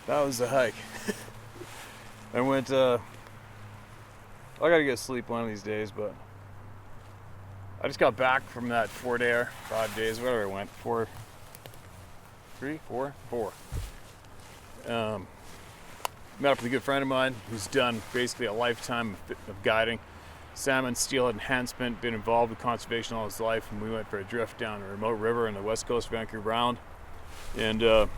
That was the hike. I went, I gotta get sleep one of these days, but I just got back from that 4 day or 5 days, whatever I went, 4, 3, 4, 4. Met up with a good friend of mine who's done basically a lifetime of guiding, salmon, steelhead enhancement, been involved with conservation all his life, and we went for a drift down a remote river in the west coast of Vancouver Island. And it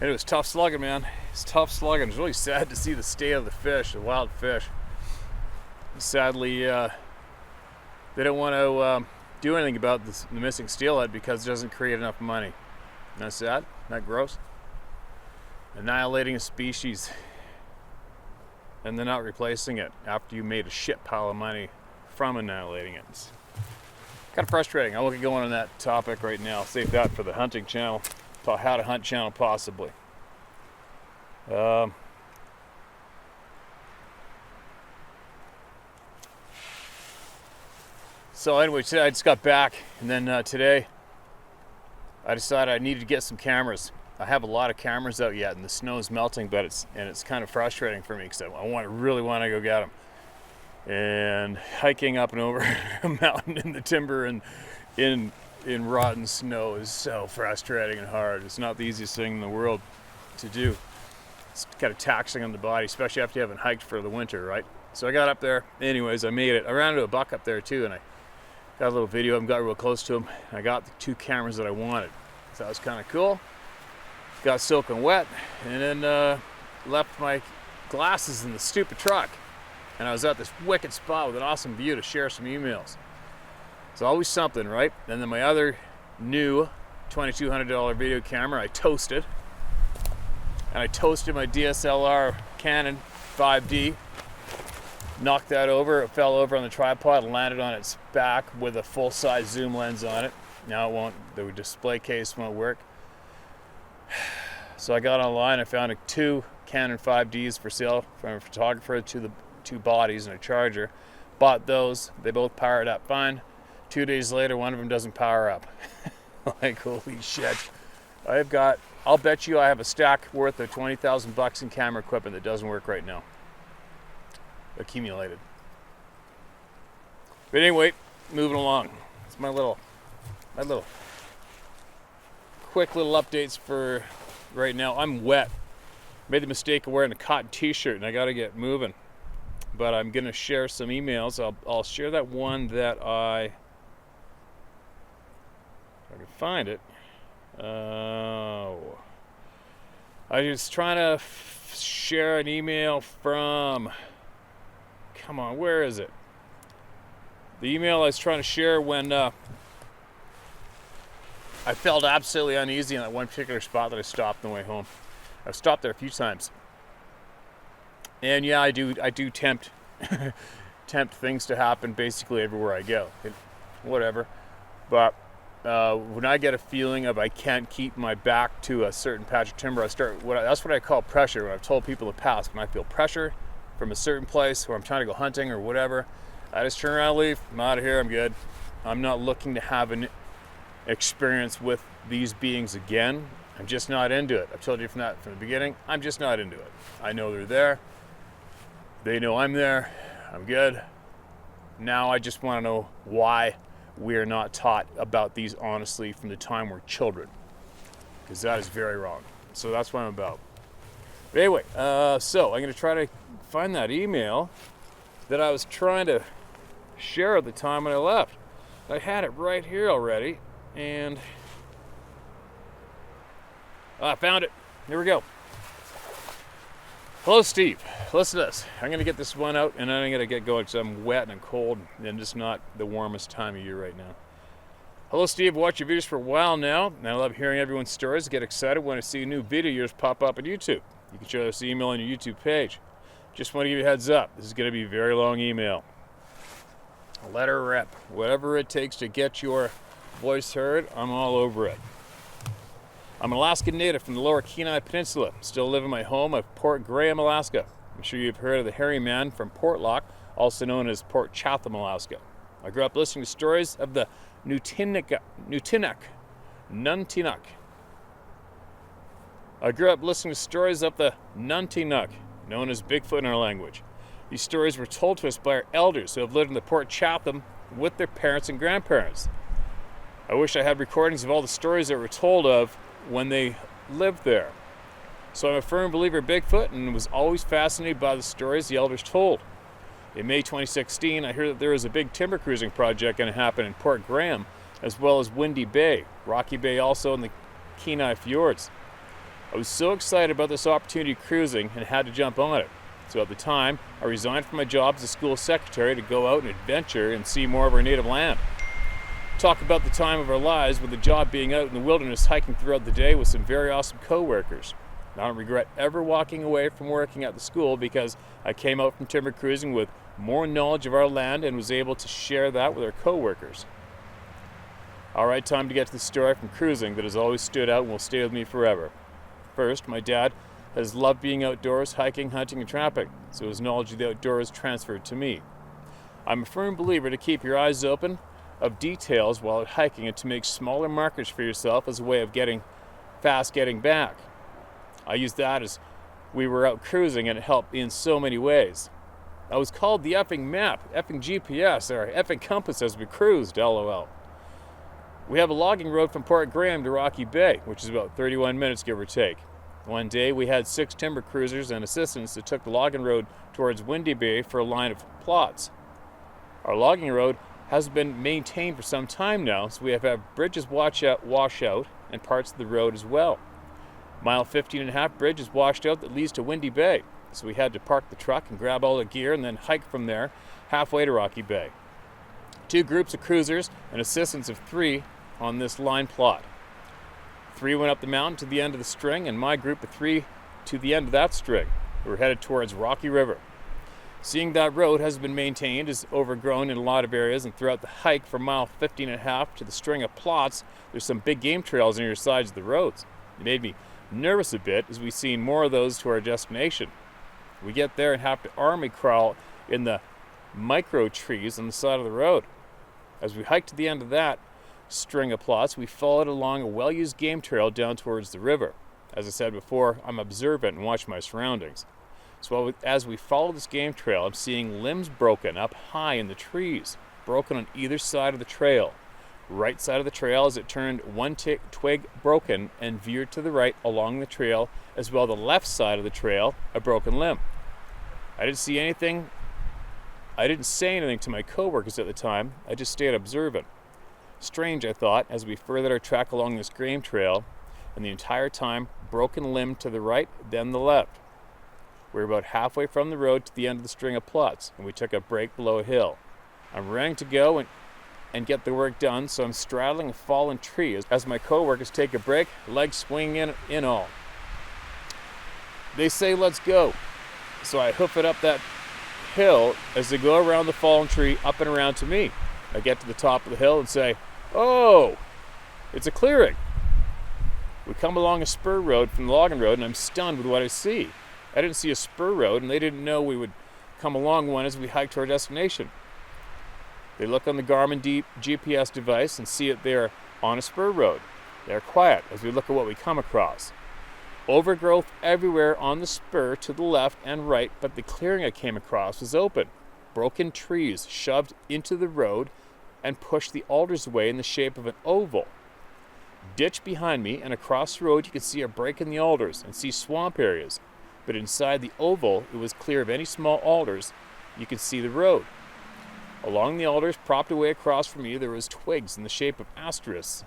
was tough slugging, man. It's tough slugging. It's really sad to see the state of the fish, the wild fish. Sadly, they don't want to do anything about the missing steelhead because it doesn't create enough money. Isn't that sad? Isn't that gross? Annihilating a species and then not replacing it after you made a shit pile of money from annihilating it. It's kind of frustrating. I'll get going on that topic right now. I'll save that for the hunting channel, How to Hunt channel possibly. So anyway, today I just got back, and then today I decided I needed to get some cameras. I have a lot of cameras out yet, and the snow is melting, but it's kind of frustrating for me because I really want to go get them. And hiking up and over a mountain in the timber and in rotten snow is so frustrating and hard. It's not the easiest thing in the world to do. It's kind of taxing on the body, especially after you haven't hiked for the winter, right? So I got up there. Anyways, I made it. I ran into a buck up there too, and I got a little video of him, got real close to him. I got the 2 cameras that I wanted. So that was kind of cool. Got soaking wet, and then left my glasses in the stupid truck. And I was at this wicked spot with an awesome view to share some emails. It's always something, right? And then my other new $2,200 video camera, I toasted. And I toasted my DSLR Canon 5D. Knocked that over, it fell over on the tripod and landed on its back with a full-size zoom lens on it. Now it won't, the display case won't work. So I got online, I found 2 Canon 5Ds for sale from a photographer, to the 2 bodies and a charger. Bought those, they both powered up fine. 2 days later, one of them doesn't power up. Like, holy shit. I'll bet you I have a stack worth of 20,000 bucks in camera equipment that doesn't work right now. Accumulated. But anyway, moving along. It's my little quick little updates for right now. I'm wet. Made the mistake of wearing a cotton t-shirt and I gotta get moving. But I'm gonna share some emails. I'll share that one that if I can find it. I was trying to share an email from, come on, where is it? The email I was trying to share when I felt absolutely uneasy in that one particular spot that I stopped on the way home. I've stopped there a few times. And yeah, I do tempt things to happen basically everywhere I go. Whatever. But when I get a feeling of I can't keep my back to a certain patch of timber, that's what I call pressure. When I've told people in the past, when I feel pressure from a certain place where I'm trying to go hunting or whatever, I just turn around and leave. I'm out of here, I'm good. I'm not looking to have an experience with these beings again. I'm just not into it. I've told you from the beginning, I'm just not into it. I know they're there. They know I'm there. I'm good. Now I just want to know why we are not taught about these honestly from the time we're children. Because that is very wrong. So that's what I'm about. But anyway, so I'm going to try to find that email that I was trying to share at the time when I left. I had it right here already, and I found it. Here we go. Hello, Steve. Listen to this. I'm going to get this one out, and then I'm going to get going because I'm wet and cold, and just not the warmest time of year right now. Hello, Steve. Watch your videos for a while now, and I love hearing everyone's stories. Get excited when I see new video yours pop up on YouTube. You can share this email on your YouTube page. Just want to give you a heads up. This is going to be a very long email. Let her rip. Whatever it takes to get your voice heard, I'm all over it. I'm an Alaskan native from the Lower Kenai Peninsula. Still live in my home of Port Graham, Alaska. I'm sure you've heard of the hairy man from Portlock, also known as Port Chatham, Alaska. I grew up listening to stories of the Nuntinuk. I grew up listening to stories of the Nuntinuk, known as Bigfoot in our language. These stories were told to us by our elders who have lived in the Port Chatham with their parents and grandparents. I wish I had recordings of all the stories that were told of when they lived there. So I'm a firm believer in Bigfoot and was always fascinated by the stories the elders told. In May 2016, I heard that there was a big timber cruising project going to happen in Port Graham, as well as Windy Bay, Rocky Bay also, and the Kenai Fjords. I was so excited about this opportunity cruising and had to jump on it. So at the time, I resigned from my job as a school secretary to go out and adventure and see more of our native land. Talk about the time of our lives with the job being out in the wilderness hiking throughout the day with some very awesome co-workers. I don't regret ever walking away from working at the school because I came out from timber cruising with more knowledge of our land and was able to share that with our co-workers. Alright, time to get to the story from cruising that has always stood out and will stay with me forever. First, my dad has loved being outdoors, hiking, hunting, and trapping, so his knowledge of the outdoors transferred to me. I'm a firm believer to keep your eyes open of details while out hiking and to make smaller markers for yourself as a way of getting back. I used that as we were out cruising and it helped in so many ways. I was called the effing map, effing GPS, or effing compass as we cruised, lol. We have a logging road from Port Graham to Rocky Bay, which is about 31 minutes give or take. One day we had 6 timber cruisers and assistants that took the logging road towards Windy Bay for a line of plots. Our logging road has been maintained for some time now, so we have had bridges wash out and parts of the road as well. Mile 15.5 bridge is washed out that leads to Windy Bay, so we had to park the truck and grab all the gear and then hike from there halfway to Rocky Bay. 2 groups of cruisers and assistants of 3 on this line plot. 3 went up the mountain to the end of the string, and my group of 3 to the end of that string. We were headed towards Rocky River. Seeing that road has been maintained, is overgrown in a lot of areas, and throughout the hike from mile 15.5 to the string of plots, there's some big game trails on your sides of the roads. It made me nervous a bit as we seen more of those to our destination. We get there and have to army crawl in the micro trees on the side of the road. As we hiked to the end of that string of plots, we followed along a well-used game trail down towards the river. As I said before, I'm observant and watch my surroundings. So as we follow this game trail, I'm seeing limbs broken up high in the trees, broken on either side of the trail. Right side of the trail as it turned one twig broken and veered to the right along the trail, as well the left side of the trail, a broken limb. I didn't say anything to my co-workers at the time. I just stayed observant. Strange, I thought, as we furthered our track along this game trail, and the entire time, broken limb to the right, then the left. We were about halfway from the road to the end of the string of plots, and we took a break below a hill. I'm ready to go and get the work done, so I'm straddling a fallen tree as my co-workers take a break, legs swinging in all. They say, let's go. So I hoof it up that hill as they go around the fallen tree, up and around to me. I get to the top of the hill and say, oh, it's a clearing. We come along a spur road from the logging road, and I'm stunned with what I see. I didn't see a spur road, and they didn't know we would come along one as we hiked to our destination. They look on the Garmin GPS device and see it there on a spur road. They're quiet as we look at what we come across. Overgrowth everywhere on the spur to the left and right, but the clearing I came across was open. Broken trees shoved into the road and pushed the alders away in the shape of an oval. Ditch behind me, and across the road you could see a break in the alders and see swamp areas. But inside the oval, it was clear of any small alders. You could see the road. Along the alders, propped away across from me, there was twigs in the shape of asterisks.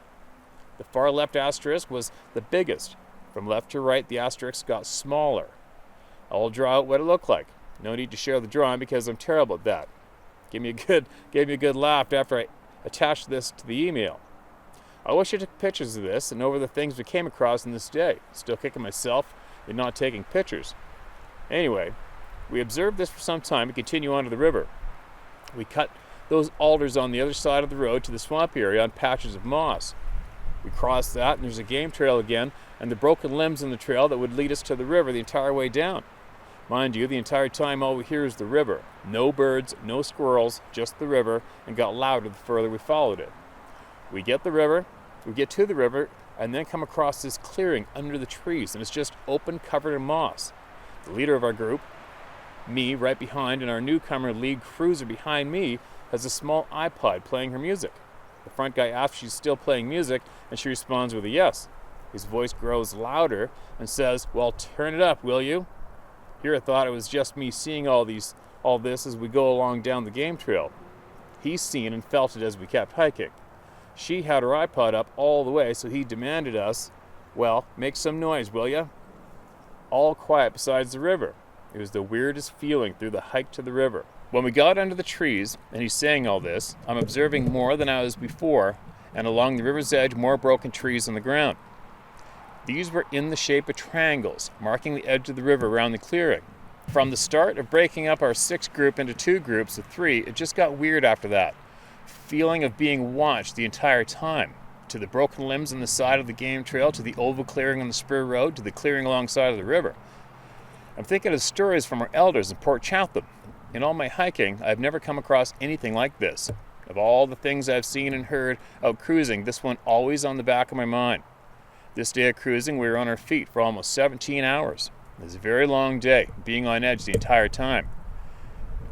The far left asterisk was the biggest. From left to right, the asterisk got smaller. I'll draw out what it looked like. No need to share the drawing because I'm terrible at that. Gave me a good laugh after I attached this to the email. I wish I took pictures of this and over the things we came across in this day. Still kicking myself in not taking pictures. Anyway, we observed this for some time and continue on to the river. We cut those alders on the other side of the road to the swamp area on patches of moss. We crossed that, and there's a game trail again, and the broken limbs in the trail that would lead us to the river the entire way down. Mind you, the entire time all we hear is the river. No birds, no squirrels, just the river, and got louder the further we followed it. We get to the river, and then come across this clearing under the trees, and it's just open, covered in moss. The leader of our group, me right behind, and our newcomer lead cruiser behind me, has a small iPod playing her music. The front guy asks if she's still playing music, and she responds with a yes. His voice grows louder and says, "Well, turn it up, will you?" Here I thought it was just me seeing all this as we go along down the game trail. He's seen and felt it as we kept hiking. She had her iPod up all the way, so he demanded us, "Well, make some noise, will ya?" All quiet besides the river. It was the weirdest feeling through the hike to the river. When we got under the trees, and he's saying all this, I'm observing more than I was before, and along the river's edge, more broken trees on the ground. These were in the shape of triangles, marking the edge of the river around the clearing. From the start of breaking up our 6 group into 2 groups of 3, it just got weird after that. Feeling of being watched the entire time. To the broken limbs on the side of the game trail, to the oval clearing on the spur road, to the clearing alongside of the river. I'm thinking of stories from our elders in Port Chatham. In all my hiking, I've never come across anything like this. Of all the things I've seen and heard out cruising, this one always on the back of my mind. This day of cruising, we were on our feet for almost 17 hours. It was a very long day, being on edge the entire time.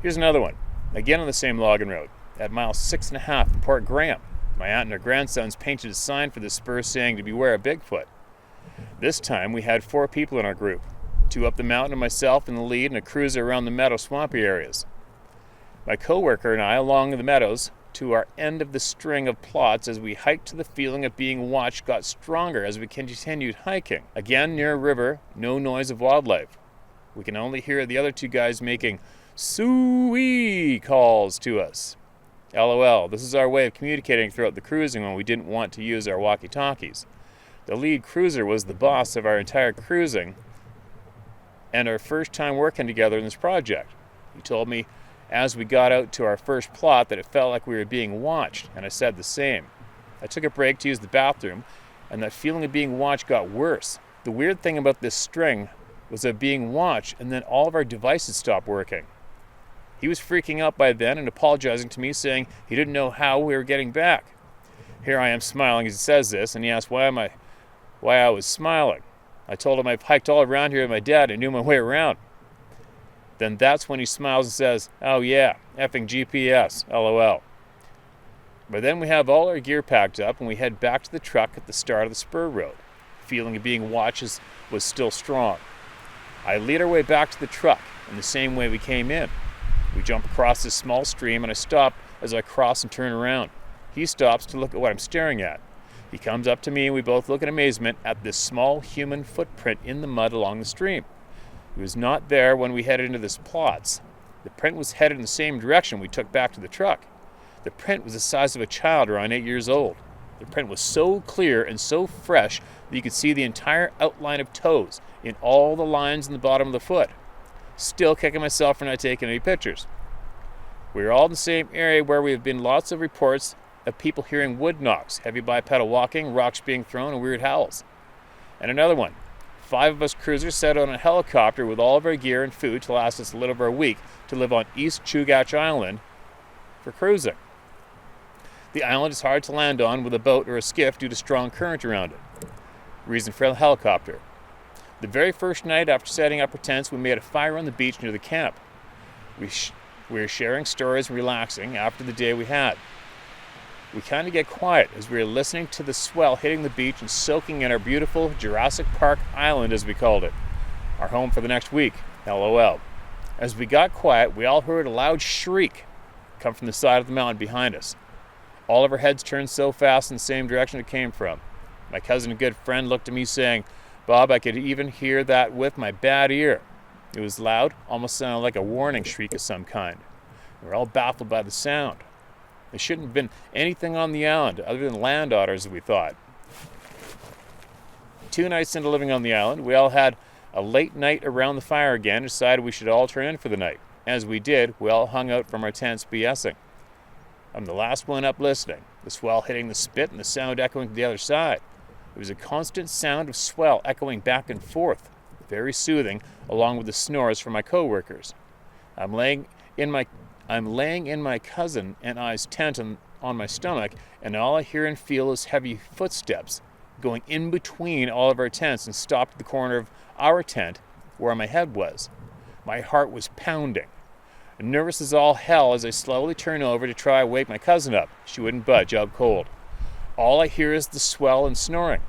Here's another one, again on the same logging road, at mile 6.5 in Port Graham. My aunt and her grandsons painted a sign for the spur saying to beware of Bigfoot. This time we had 4 people in our group, 2 up the mountain and myself in the lead, and a cruiser around the meadow swampy areas. My co-worker and I along the meadows to our end of the string of plots as we hiked to the feeling of being watched got stronger as we continued hiking. Again near a river, no noise of wildlife. We can only hear the other 2 guys making "Soo-wee" calls to us. LOL, this is our way of communicating throughout the cruising when we didn't want to use our walkie-talkies. The lead cruiser was the boss of our entire cruising and our first time working together in this project. He told me as we got out to our first plot that it felt like we were being watched, and I said the same. I took a break to use the bathroom, and that feeling of being watched got worse. The weird thing about this string was of being watched, and then all of our devices stopped working. He was freaking out by then and apologizing to me, saying he didn't know how we were getting back. Here I am smiling as he says this, and he asked why I was smiling. I told him I've hiked all around here with my dad and knew my way around. Then that's when he smiles and says, "Oh yeah, effing GPS, LOL." But then we have all our gear packed up and we head back to the truck at the start of the spur road. The feeling of being watched was still strong. I lead our way back to the truck in the same way we came in. We jump across this small stream and I stop as I cross and turn around. He stops to look at what I'm staring at. He comes up to me and we both look in amazement at this small human footprint in the mud along the stream. He was not there when we headed into this plots. The print was headed in the same direction we took back to the truck. The print was the size of a child around 8 years old. The print was so clear and so fresh that you could see the entire outline of toes in all the lines in the bottom of the foot. Still kicking myself for not taking any pictures. We are all in the same area where we have been lots of reports of people hearing wood knocks, heavy bipedal walking, rocks being thrown, and weird howls. And another one. 5 of us cruisers set out on a helicopter with all of our gear and food to last us a little over a week to live on East Chugach Island for cruising. The island is hard to land on with a boat or a skiff due to strong current around it. Reason for the helicopter. The very first night after setting up our tents, we made a fire on the beach near the camp. We were sharing stories and relaxing after the day we had. We kind of get quiet as we were listening to the swell hitting the beach and soaking in our beautiful Jurassic Park island, as we called it. Our home for the next week, LOL. As we got quiet, we all heard a loud shriek come from the side of the mountain behind us. All of our heads turned so fast in the same direction it came from. My cousin and good friend looked at me saying, "Bob, I could even hear that with my bad ear." It was loud, almost sounded like a warning shriek of some kind. We were all baffled by the sound. There shouldn't have been anything on the island other than land otters, we thought. 2 nights into living on the island, we all had a late night around the fire again and decided we should all turn in for the night. As we did, we all hung out from our tents BSing. I'm the last one up listening, the swell hitting the spit and the sound echoing to the other side. It was a constant sound of swell echoing back and forth. very soothing, along with the snores from my co-workers. I'm laying in my cousin and I's tent on my stomach, and all I hear and feel is heavy footsteps going in between all of our tents and stopped at the corner of our tent where my head was. My heart was pounding. Nervous as all hell as I slowly turn over to try to wake my cousin up. She wouldn't budge, out cold. All I hear is the swell and snoring.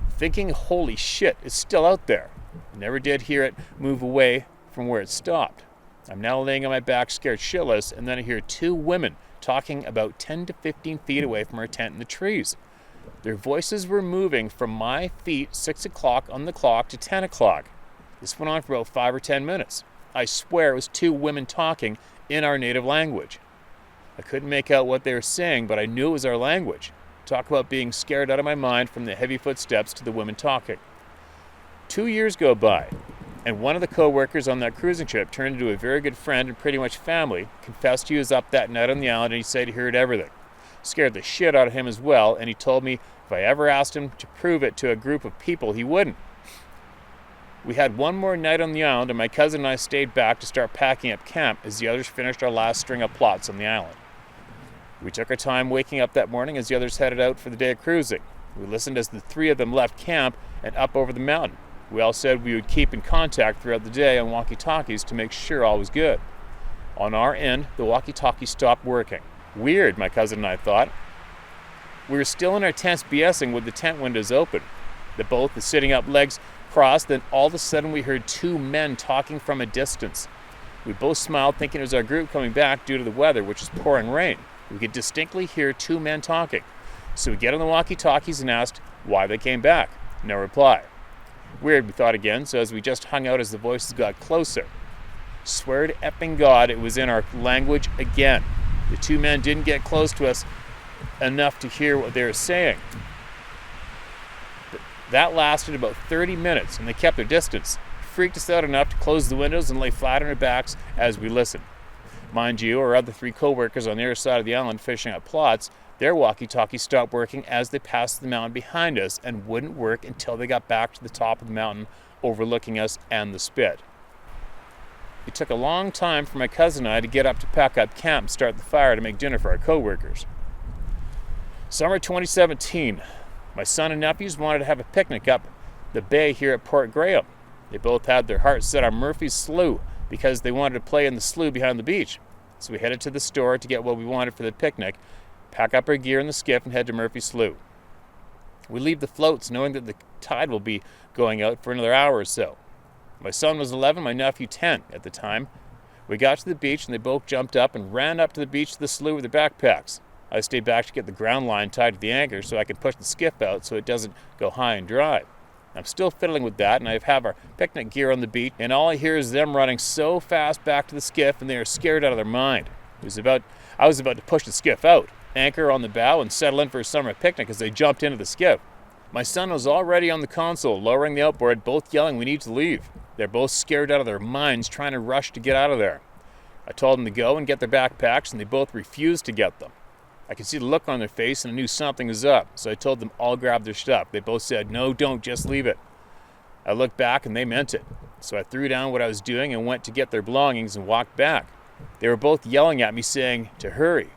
Thinking, holy shit, it's still out there. I never did hear it move away from where it stopped. I'm now laying on my back, scared shitless, and then I hear two women talking about 10 to 15 feet away from our tent in the trees. Their voices were moving from my feet 6 o'clock on the clock to 10 o'clock. This went on for about 5 or 10 minutes. I swear it was two women talking in our native language. I couldn't make out what they were saying, but I knew it was our language. Talk about being scared out of my mind from the heavy footsteps to the women talking. 2 years go by, and one of the co-workers on that cruising trip turned into a very good friend and pretty much family, confessed he was up that night on the island and he said he heard everything. Scared the shit out of him as well, and he told me if I ever asked him to prove it to a group of people, he wouldn't. We had one more night on the island, and my cousin and I stayed back to start packing up camp as the others finished our last string of plots on the island. We took our time waking up that morning as the others headed out for the day of cruising. We listened as the three of them left camp and up over the mountain. We all said we would keep in contact throughout the day on walkie-talkies to make sure all was good. On our end, the walkie-talkie stopped working. Weird, my cousin and I thought. We were still in our tents BSing with the tent windows open. The both were sitting up, legs crossed, then all of a sudden we heard two men talking from a distance. We both smiled, thinking it was our group coming back due to the weather, which was pouring rain. We could distinctly hear two men talking. So we get on the walkie-talkies and asked why they came back. No reply. Weird, we thought again, so as we just hung out as the voices got closer. Swear to effing God, it was in our language again. The two men didn't get close to us enough to hear what they were saying. That lasted about 30 minutes, and they kept their distance. Freaked us out enough to close the windows and lay flat on our backs as we listened. Mind you, our other three co-workers on the other side of the island fishing up plots, their walkie-talkies stopped working as they passed the mountain behind us and wouldn't work until they got back to the top of the mountain overlooking us and the spit. It took a long time for my cousin and I to get up to pack up camp and start the fire to make dinner for our co-workers. Summer 2017. My son and nephews wanted to have a picnic up the bay here at Port Graham. They both had their hearts set on Murphy's Slough because they wanted to play in the slough behind the beach. So we headed to the store to get what we wanted for the picnic, pack up our gear in the skiff, and head to Murphy's Slough. We leave the floats knowing that the tide will be going out for another hour or so. My son was 11, my nephew 10 at the time. We got to the beach and they both jumped up and ran up to the beach to the slough with their backpacks. I stayed back to get the ground line tied to the anchor so I can push the skiff out so it doesn't go high and dry. I'm still fiddling with that, and I have our picnic gear on the beach, and all I hear is them running so fast back to the skiff, and they are scared out of their mind. I was about to push the skiff out, anchor on the bow, and settle in for a summer picnic as they jumped into the skiff. My son was already on the console, lowering the outboard, both yelling, "We need to leave." They're both scared out of their minds, trying to rush to get out of there. I told them to go and get their backpacks, and they both refused to get them. I could see the look on their face, and I knew something was up, so I told them all grab their stuff. They both said, "No, don't, just leave it." I looked back, and they meant it. So I threw down what I was doing and went to get their belongings and walked back. They were both yelling at me, saying to hurry.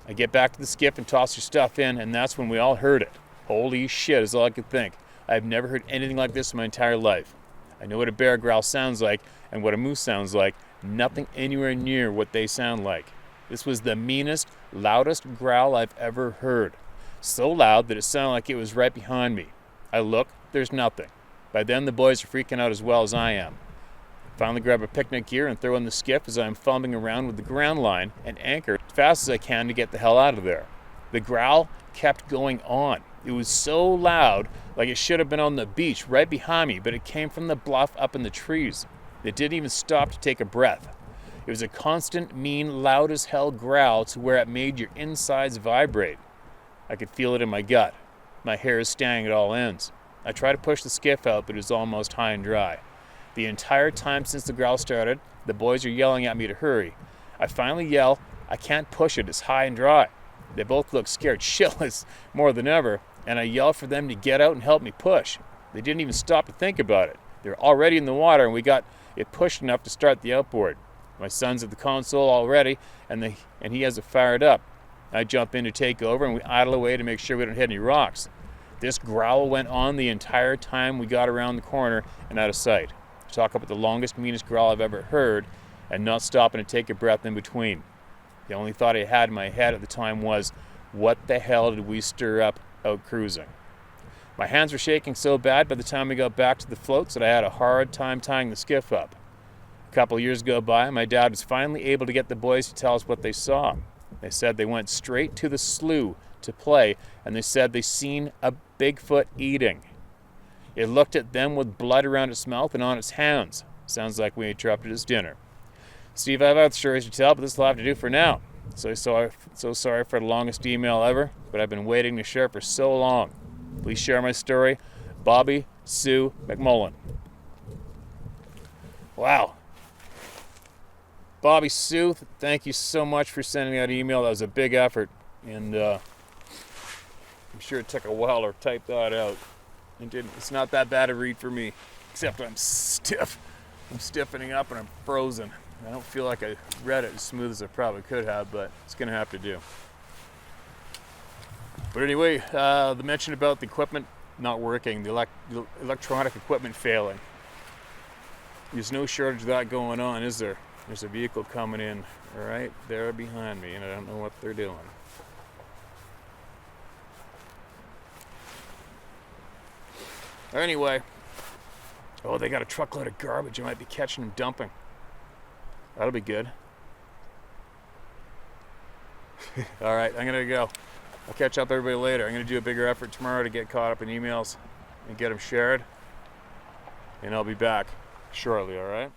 I get back to the skiff and toss their stuff in, and that's when we all heard it. Holy shit is all I could think. I've never heard anything like this in my entire life. I know what a bear growl sounds like and what a moose sounds like. Nothing anywhere near what they sound like. This was the meanest, loudest growl I've ever heard. So loud that it sounded like it was right behind me. I look, there's nothing. By then the boys are freaking out as well as I am. Finally grab a picnic gear and throw in the skiff as I am fumbling around with the ground line and anchor as fast as I can to get the hell out of there. The growl kept going on. It was so loud, like it should have been on the beach right behind me, but it came from the bluff up in the trees. It didn't even stop to take a breath. It was a constant, mean, loud as hell growl to where it made your insides vibrate. I could feel it in my gut. My hair is standing at all ends. I tried to push the skiff out, but it was almost high and dry. The entire time since the growl started, the boys are yelling at me to hurry. I finally yell, "I can't push it, it's high and dry." They both look scared shitless more than ever, and I yell for them to get out and help me push. They didn't even stop to think about it. They're already in the water, and we got it pushed enough to start the outboard. My son's at the console already, and he has it fired up. I jump in to take over, and we idle away to make sure we don't hit any rocks. This growl went on the entire time we got around the corner and out of sight. Talk about the longest, meanest growl I've ever heard, and not stopping to take a breath in between. The only thought I had in my head at the time was, what the hell did we stir up out cruising? My hands were shaking so bad by the time we got back to the floats that I had a hard time tying the skiff up. A couple years go by, my dad was finally able to get the boys to tell us what they saw. They said they went straight to the slough to play, and they said they seen a Bigfoot eating. It looked at them with blood around its mouth and on its hands. Sounds like we interrupted its dinner. Steve, I have other stories to tell, but this will have to do for now. So sorry for the longest email ever, but I've been waiting to share for so long. Please share my story. Bobby Sue McMullen. Wow. Bobby Sue, thank you so much for sending that email. That was a big effort, and I'm sure it took a while to type that out. It's not that bad a read for me, except I'm stiff. I'm stiffening up and I'm frozen. I don't feel like I read it as smooth as I probably could have, but it's going to have to do. But anyway, the mention about the equipment not working, the electronic equipment failing. There's no shortage of that going on, is there? There's a vehicle coming in right there behind me, and I don't know what they're doing. Anyway, oh, they got a truckload of garbage. I might be catching them dumping. That'll be good. All right, I'm gonna go. I'll catch up with everybody later. I'm gonna do a bigger effort tomorrow to get caught up in emails and get them shared. And I'll be back shortly, all right?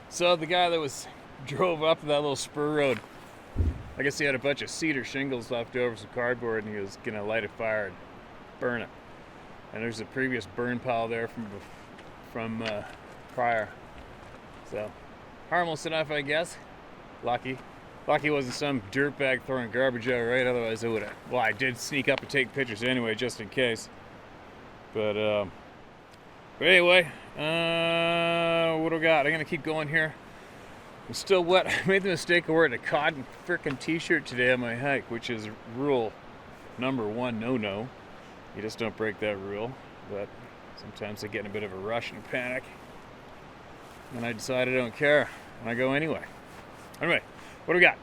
So the guy that drove up that little spur road, I guess he had a bunch of cedar shingles left over, some cardboard, and he was gonna light a fire and burn it. And there's a previous burn pile there from prior. So harmless enough, I guess. Lucky wasn't some dirtbag throwing garbage out, right? Otherwise, it would have. Well, I did sneak up and take pictures anyway, just in case. But anyway, what do we got? I'm gonna keep going here. I'm still wet. I made the mistake of wearing a cotton frickin' t-shirt today on my hike, which is rule number 1, no. You just don't break that rule. But sometimes I get in a bit of a rush and a panic, and I decide I don't care, and I go anyway. Anyway, what do we got?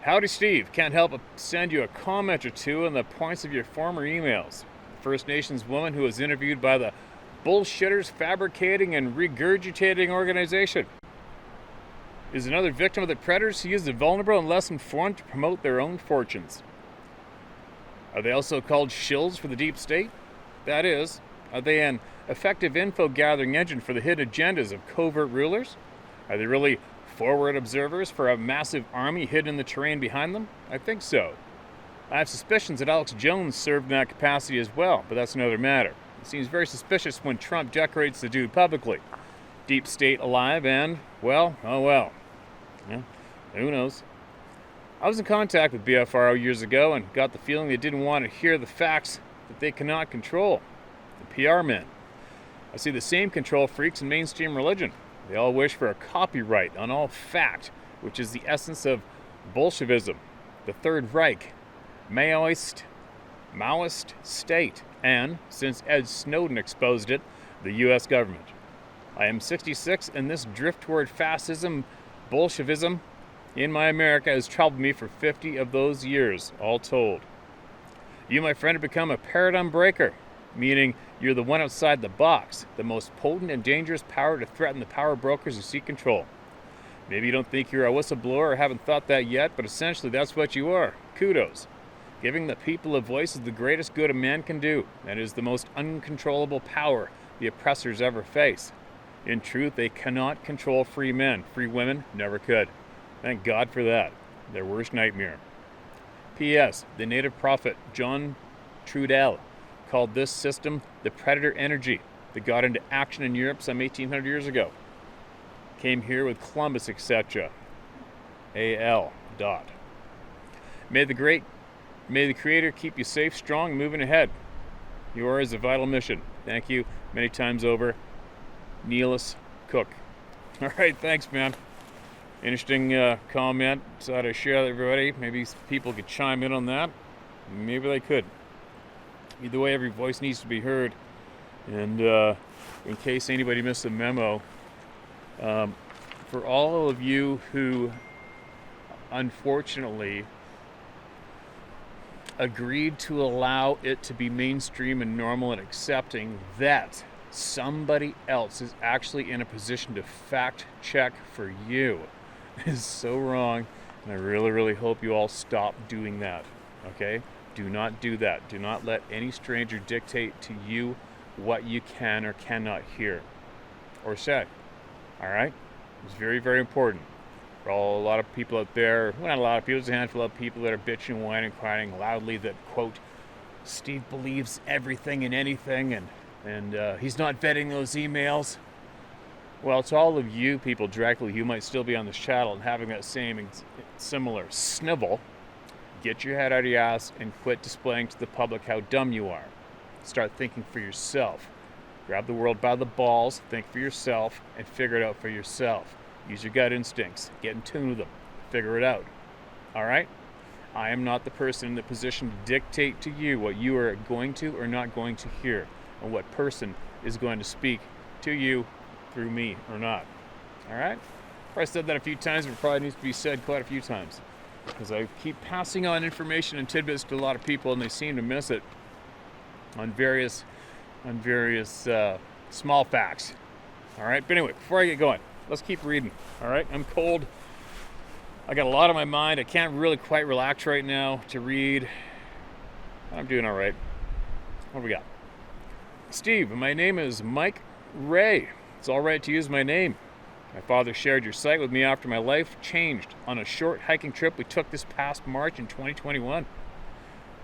Howdy, Steve. Can't help but send you a comment or two on the points of your former emails. The First Nations woman who was interviewed by the Bullshitters Fabricating and Regurgitating Organization is another victim of the predators who use the vulnerable and less informed to promote their own fortunes. Are they also called shills for the deep state? That is, are they an effective info-gathering engine for the hidden agendas of covert rulers? Are they really forward observers for a massive army hidden in the terrain behind them? I think so. I have suspicions that Alex Jones served in that capacity as well, but that's another matter. It seems very suspicious when Trump decorates the dude publicly. Deep state alive and, well, oh well. Yeah, who knows? I was in contact with BFRO years ago and got the feeling they didn't want to hear the facts that they cannot control. The PR men. I see the same control freaks in mainstream religion. They all wish for a copyright on all fact, which is the essence of Bolshevism, the Third Reich, Maoist state, and, since Ed Snowden exposed it, the U.S. government. I am 66, and this drift toward fascism, Bolshevism, in my America has troubled me for 50 of those years, all told. You, my friend, have become a paradigm breaker, meaning you're the one outside the box, the most potent and dangerous power to threaten the power brokers who seek control. Maybe you don't think you're a whistleblower or haven't thought that yet, but essentially that's what you are. Kudos. Giving the people a voice is the greatest good a man can do, and is the most uncontrollable power the oppressors ever face. In truth, they cannot control free men. Free women never could. Thank God for that. Their worst nightmare. P.S. The native prophet John Trudell called this system the predator energy that got into action in Europe some 1800 years ago. Came here with Columbus, etc. A.L. Dot. May the great May the Creator keep you safe, strong, and moving ahead. Yours is a vital mission. Thank you many times over. Neelis Cook. All right, thanks, man. Interesting comment. Thought I'd share that with everybody. Maybe people could chime in on that. Maybe they could. Either way, every voice needs to be heard. And in case anybody missed the memo, for all of you who unfortunately agreed to allow it to be mainstream and normal and accepting that somebody else is actually in a position to fact check for you is so wrong, and I really, really hope you all stop doing that, okay? Do not do that. Do not let any stranger dictate to you what you can or cannot hear or say, all right? It's very, very important. For a lot of people out there, well, not a lot of people, there's a handful of people that are bitching, whining, crying loudly that, quote, Steve believes everything and anything, and he's not vetting those emails. Well, to all of you people directly who might still be on this channel and having that same similar snivel, get your head out of your ass and quit displaying to the public how dumb you are. Start thinking for yourself. Grab the world by the balls, think for yourself, and figure it out for yourself. Use your gut instincts. Get in tune with them. Figure it out. All right? I am not the person in the position to dictate to you what you are going to or not going to hear, and what person is going to speak to you through me or not. All right? I said that a few times, but it probably needs to be said quite a few times, because I keep passing on information and tidbits to a lot of people, and they seem to miss it on various small facts. All right? But anyway, before I get going, let's keep reading. All right? I'm cold. I got a lot on my mind. I can't really quite relax right now to read. I'm doing all right. What do we got? Steve, my name is Mike Ray. It's all right to use my name. My father shared your site with me after my life changed on a short hiking trip we took this past March in 2021.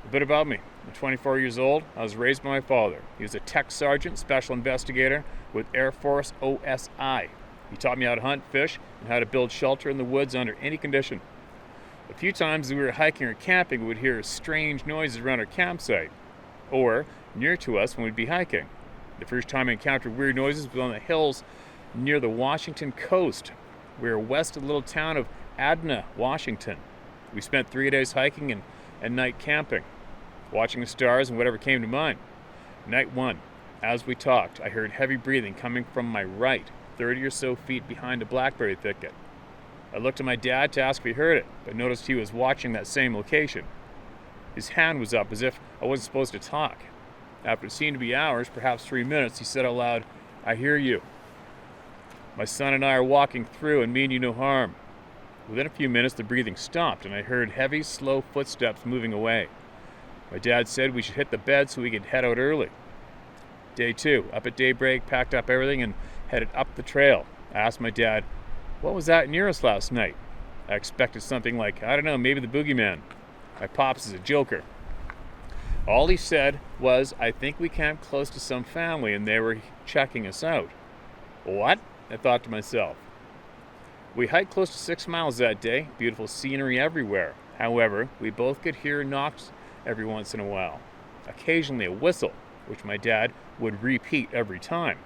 A bit about me. I'm 24 years old. I was raised by my father. He was a tech sergeant, special investigator with Air Force OSI. He taught me how to hunt, fish, and how to build shelter in the woods under any condition. A few times as we were hiking or camping, we would hear strange noises around our campsite, or near to us when we'd be hiking. The first time I encountered weird noises was on the hills near the Washington coast. We were west of the little town of Adna, Washington. We spent 3 days hiking and night camping, watching the stars and whatever came to mind. Night 1, as we talked, I heard heavy breathing coming from my right, 30 or so feet behind a blackberry thicket. I looked at my dad to ask if he heard it, but noticed he was watching that same location. His hand was up as if I wasn't supposed to talk. After it seemed to be hours, perhaps 3 minutes, he said out loud, "I hear you. My son and I are walking through and mean you no harm." Within a few minutes, the breathing stopped, and I heard heavy, slow footsteps moving away. My dad said we should hit the bed so we could head out early. Day 2, up at daybreak, packed up everything and headed up the trail. I asked my dad, "What was that near us last night?" I expected something like, I don't know, maybe the boogeyman. My pops is a joker. All he said was, "I think we camped close to some family and they were checking us out." What? I thought to myself. We hiked close to 6 miles that day, beautiful scenery everywhere. However, we both could hear knocks every once in a while. Occasionally a whistle, which my dad would repeat every time.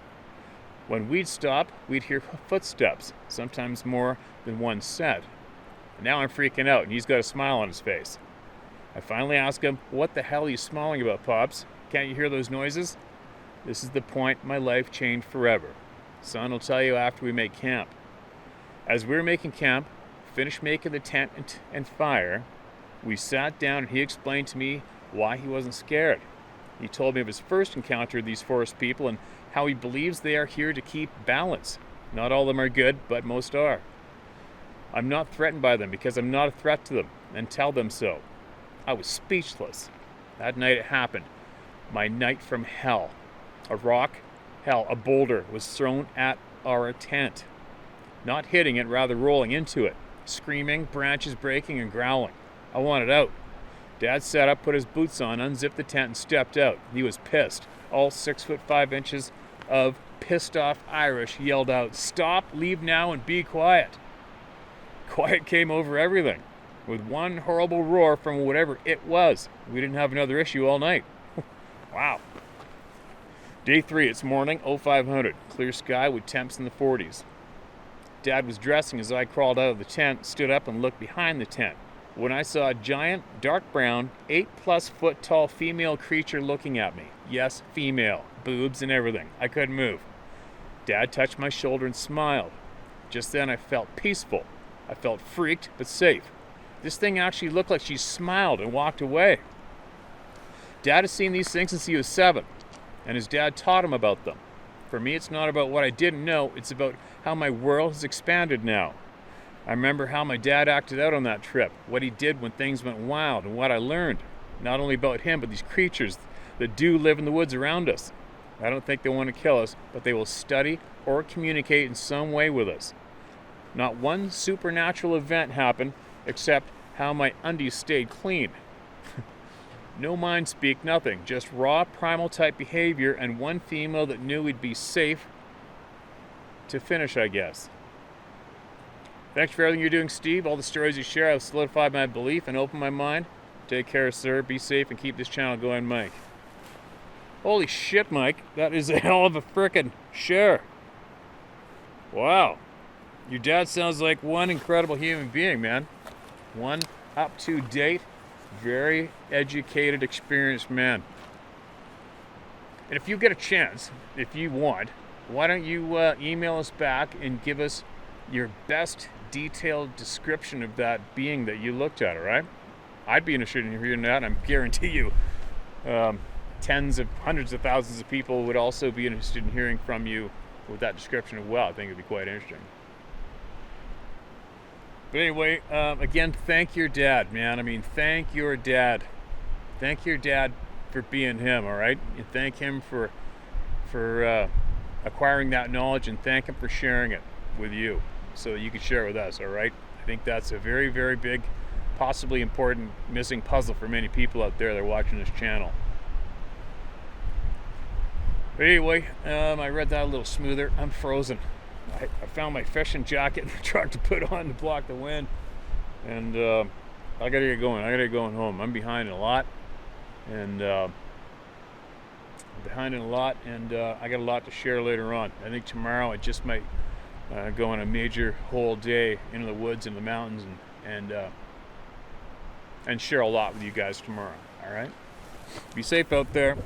When we'd stop, we'd hear footsteps, sometimes more than one set. And now I'm freaking out, and he's got a smile on his face. I finally asked him, "What the hell are you smiling about, Pops? Can't you hear those noises?" This is the point my life changed forever. Son will tell you after we make camp. As we were making camp, finished making the tent and fire, we sat down and he explained to me why he wasn't scared. He told me of his first encounter with these forest people and how he believes they are here to keep balance. Not all of them are good, but most are. I'm not threatened by them because I'm not a threat to them, and tell them so. I was speechless. That night it happened. My night from hell. A boulder was thrown at our tent. Not hitting it, rather rolling into it. Screaming, branches breaking, and growling. I wanted out. Dad sat up, put his boots on, unzipped the tent, and stepped out. He was pissed. All 6'5" of pissed off Irish yelled out, "Stop, leave now, and be quiet." Quiet came over everything. with one horrible roar from whatever it was. We didn't have another issue all night. Wow. Day 3, it's morning, 0500. Clear sky with temps in the 40s. Dad was dressing as I crawled out of the tent, stood up and looked behind the tent. When I saw a giant, dark brown, 8+ foot tall female creature looking at me. Yes, female. Boobs and everything. I couldn't move. Dad touched my shoulder and smiled. Just then I felt peaceful. I felt freaked but safe. This thing actually looked like she smiled and walked away. Dad has seen these things since he was 7, and his dad taught him about them. For me, it's not about what I didn't know, it's about how my world has expanded now. I remember how my dad acted out on that trip, what he did when things went wild, and what I learned, not only about him, but these creatures that do live in the woods around us. I don't think they want to kill us, but they will study or communicate in some way with us. Not one supernatural event happened, except how my undies stayed clean. No mind speak, nothing, just raw primal type behavior and one female that knew we'd be safe to finish, I guess. Thanks for everything you're doing, Steve. All the stories you share have solidified my belief and opened my mind. Take care, sir. Be safe and keep this channel going, Mike. Holy shit, Mike. That is a hell of a frickin' share. Wow. Your dad sounds like one incredible human being, man. One up-to-date, very educated, experienced man. And if you get a chance, if you want, why don't you email us back and give us your best detailed description of that being that you looked at, all right? I'd be interested in hearing that, and I guarantee you tens of hundreds of thousands of people would also be interested in hearing from you with that description as well. I think it'd be quite interesting. But anyway, again, thank your dad, man. I mean, thank your dad. Thank your dad for being him, all right? And thank him for acquiring that knowledge, and thank him for sharing it with you so that you can share it with us, all right? I think that's a very, very big, possibly important missing puzzle for many people out there that are watching this channel. But anyway, I read that a little smoother. I'm frozen. I found my fishing jacket in the truck to put on to block the wind, and I gotta get going. I gotta get going home. I'm behind a lot, and I got a lot to share later on. I think tomorrow I just might go on a major whole day into the woods and the mountains, and share a lot with you guys tomorrow. All right, be safe out there.